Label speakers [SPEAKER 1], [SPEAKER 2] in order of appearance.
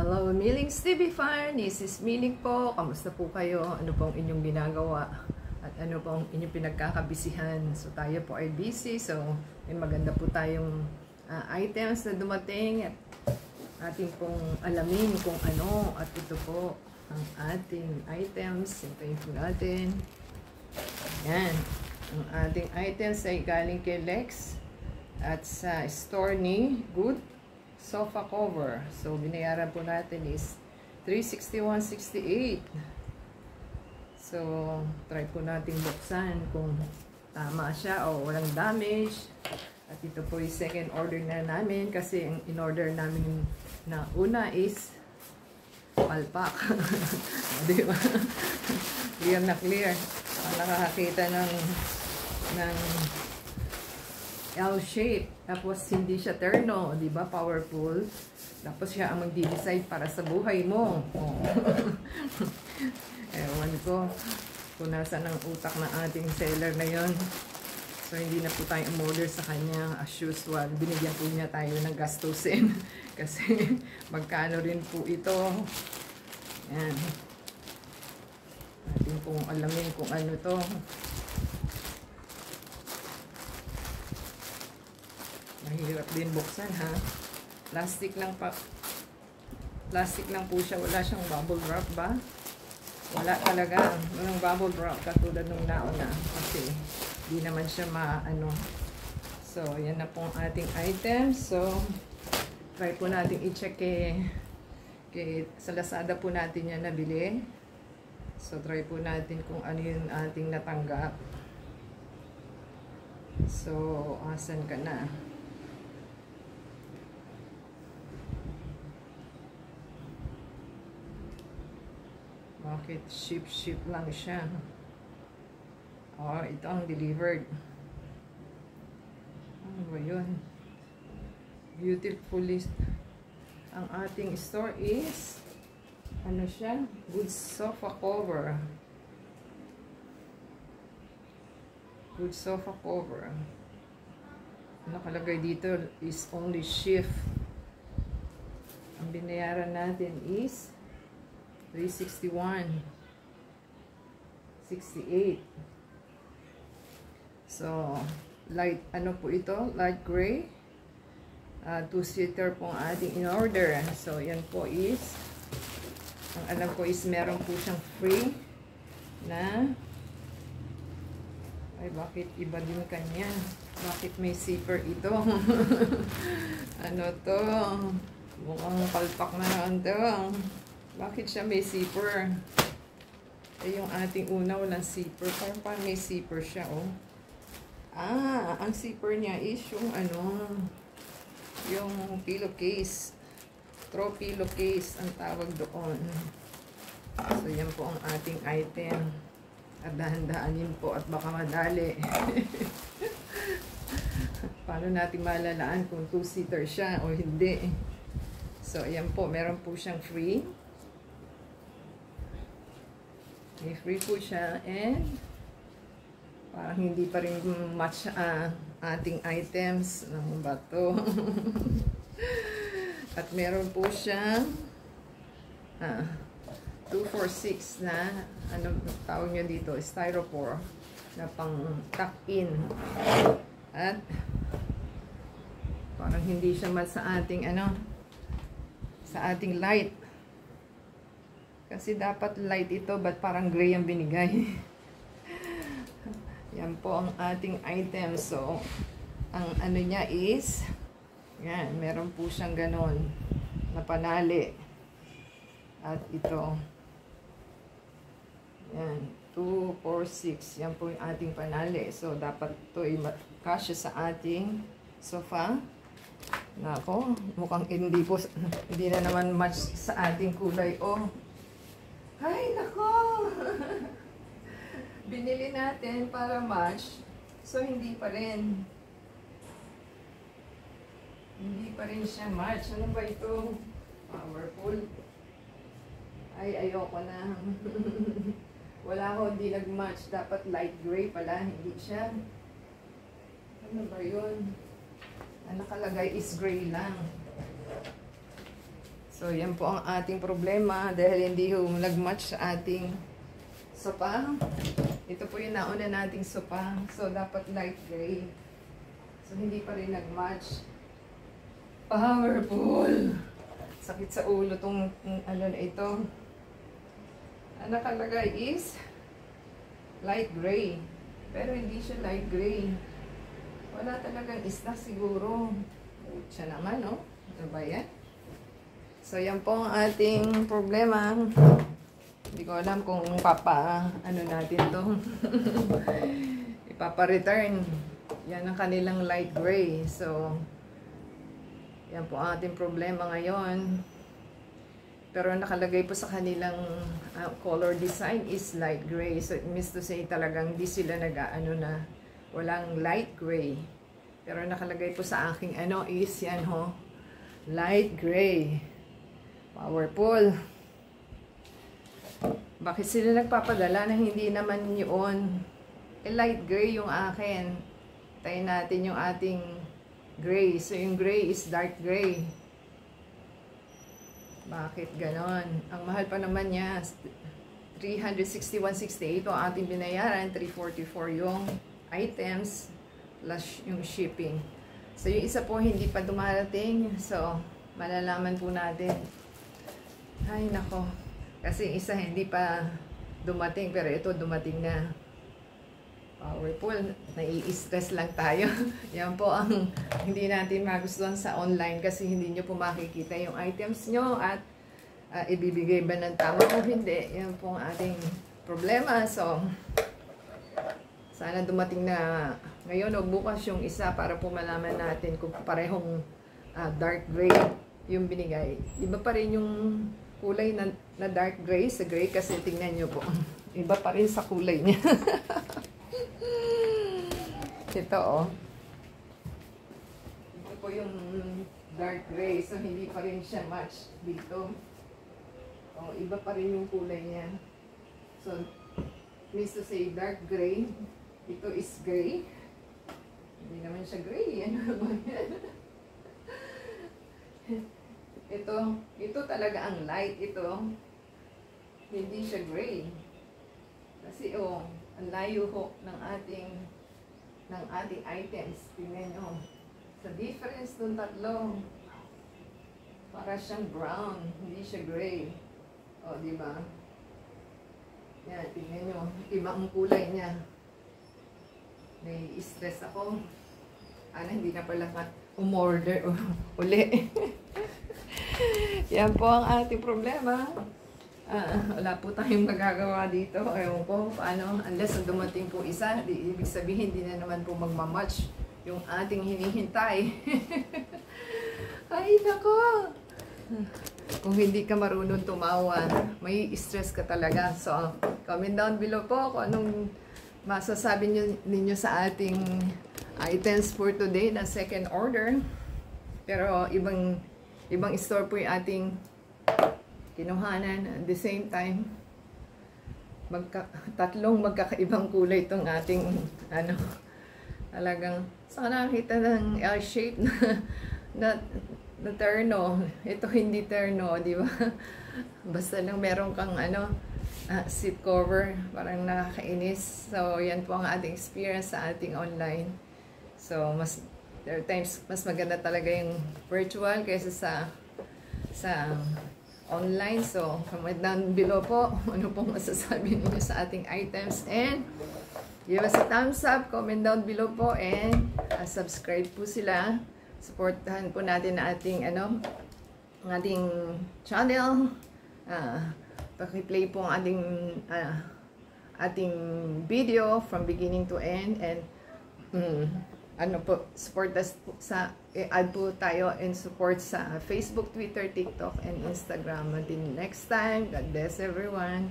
[SPEAKER 1] Hello, Miling's TV Fan. This is Miling po. Kamusta po kayo? Ano pong inyong ginagawa? At ano pong inyong pinagkakabisihan? So, tayo po ay busy. So, may maganda po tayong items na dumating. At ating pong alamin kung ano. At ito po ang ating items. Hintayin po natin. Yan. Ang ating items ay galing kay Lex. At sa store ni Good sofa cover. So, binayaran po natin is $361.68. So, try po natin buksan kung tama siya o walang damage. At ito po yung second order na namin kasi ang in-order namin na una is palpak. Diba? Clear na clear. Nakakakita ng L shape. Tapos hindi siya terno, 'di ba? Powerful. Tapos siya ang magde-decide para sa buhay mo. Oh. Ewan ko kung nasa ng utak ng ating seller na 'yon. So hindi na po tayo umorder sa kanya as usual. Binigyan po niya tayo ng gastusin kasi magkano rin po ito. Yan. Atin pong alamin kung ano to. Mahirap din buksan, ha? Plastic lang po siya. Wala siyang bubble wrap ba? Wala talaga. Walang bubble wrap katulad nung nauna. Kasi di naman siya maano. So, yan na po ang ating item. So, try po natin i-check sa Lazada po natin yan nabili. So, try po natin kung ano yung ating natanggap. So, asan ka na? Bakit ship lang siya? Oh, ito ang delivered. Ano ba yun? Beautifully. Ang ating store is ano siya? Good sofa cover. Good sofa cover. Nakalagay dito is only shift. Ang binayaran natin is $361.68. So, light, ano po ito? Light gray. Two-seater po ang ating in-order. So, yan po is, ang alam ko is meron po siyang free na, ay bakit iba din kanya? Bakit may zipper ito? Ano to? Mukhang palpak na naman to. Bakit siya may zipper? Eh, yung ating una walang zipper. Parang may zipper siya, oh. Ang zipper niya is yung ano, yung pillowcase. Throw pillowcase ang tawag doon. So, yan po ang ating item. At dahan-dahanin po at baka madali. Paano natin malalaan kung two-seater siya o hindi? So, yan po. Meron po siyang free. May free po siya and parang hindi pa rin match ating items. Ano ba to? At meron po siyang 246 na ano tawag nyo dito? Styrofoam na pang tuck in. At parang hindi siya match sa ating ano, sa ating light. Kasi dapat light ito, but parang gray ang binigay. Yan po ang ating item. So, ang ano niya is, yan, meron po siyang ganon na panali. At ito, yan, 2, 4, 6. Yan po yung ating panali. So, dapat ito ay kasya sa ating sofa. Nako, mukhang hindi po, hindi na naman match sa ating kulay. Oh, ay, nako! Binili natin para match. So, hindi pa rin. Hindi pa rin siya match. Ano ba ito? Powerful. Ay, ayoko na. Wala ko, hindi nag-match. Dapat light gray pala. Hindi siya. Ano ba yun? Ang nakalagay is gray lang. So, yan po ang ating problema dahil hindi ho nag-match sa ating sopa. Ito po yung nauna nating sopa. So, dapat light gray. So, hindi pa rin nag-match. Powerful! Sakit sa ulo tong ano na ito. Ang nakalagay is light gray. Pero hindi siya light gray. Wala talagang stock siguro. Siya naman, no? Ano ba yan? So, yan po ang ating problema. Hindi ko alam kung ano natin to. Ipapa-return. Yan ang kanilang light gray. So, yan po ang ating problema ngayon. Pero nakalagay po sa kanilang color design is light gray. So, it means to say talagang di sila nag-ano na walang light gray. Pero nakalagay po sa aking is yan ho. Light gray. Powerful. Bakit sila nagpapadala na hindi naman yun? Light gray yung akin. Tayo natin yung ating gray. So, yung gray is dark gray. Bakit ganon? Ang mahal pa naman niya. 361.68 ang ating binayaran. 344 yung items plus yung shipping. So, yung isa po hindi pa dumarating. So, malalaman po natin. Ay, nako. Kasi isa hindi pa dumating. Pero ito dumating na. Powerful. Nai-stress lang tayo. Yan po ang hindi natin magustuhan sa online kasi hindi nyo po makikita yung items nyo at ibibigay ba ng tama o hindi. Yan po ang ating problema. So, sana dumating na ngayon o bukas yung isa para po malaman natin kung parehong dark gray yung binigay. Iba pa rin yung kulay na dark gray sa gray kasi tingnan nyo po. Iba pa rin sa kulay niya. Ito oh. Ito po yung dark gray. So, hindi pa rin siya match dito. Oh, iba pa rin yung kulay niya. So, means to say dark gray. Ito is gray. Hindi naman siya gray. Ano naman yan? Ito talaga ang light. Ito, hindi siya gray. Kasi oh, ang layo ho ng ating items. Tingnan nyo. Sa difference ng tatlo, para siyang brown, hindi siya gray. O, di ba? Yan, tingnan nyo. Iba ang kulay niya. Nai-stress ako. Hindi na pala umorder uli. Yan po ang ating problema. Wala po tayong magagawa dito. Ewan ko paano. Unless dumating po isa, ibig sabihin hindi na naman po magmamatch yung ating hinihintay. Ay, nako! Kung hindi ka marunong tumawa, may stress ka talaga. So, comment down below po kung anong masasabi ninyo sa ating items for today na second order. Pero ibang store po yung ating kinuhanan. At the same time, tatlong magkakaibang kulay itong ating talagang saka nakakita ng L-shape na terno. Ito hindi terno, di ba? Basta lang meron kang seat cover, parang nakakainis. So, yan po ang ating experience sa ating online. So, there are times mas maganda talaga yung virtual kaysa sa online. So, comment down below po ano pong masasabi niyo sa ating items and give us a thumbs up, comment down below po and subscribe po sila. Supportahan po natin ang ating channel. Paki-play po ang ating video from beginning to end and support us add po tayo and support sa Facebook, Twitter, TikTok, and Instagram. Until next time, God bless everyone.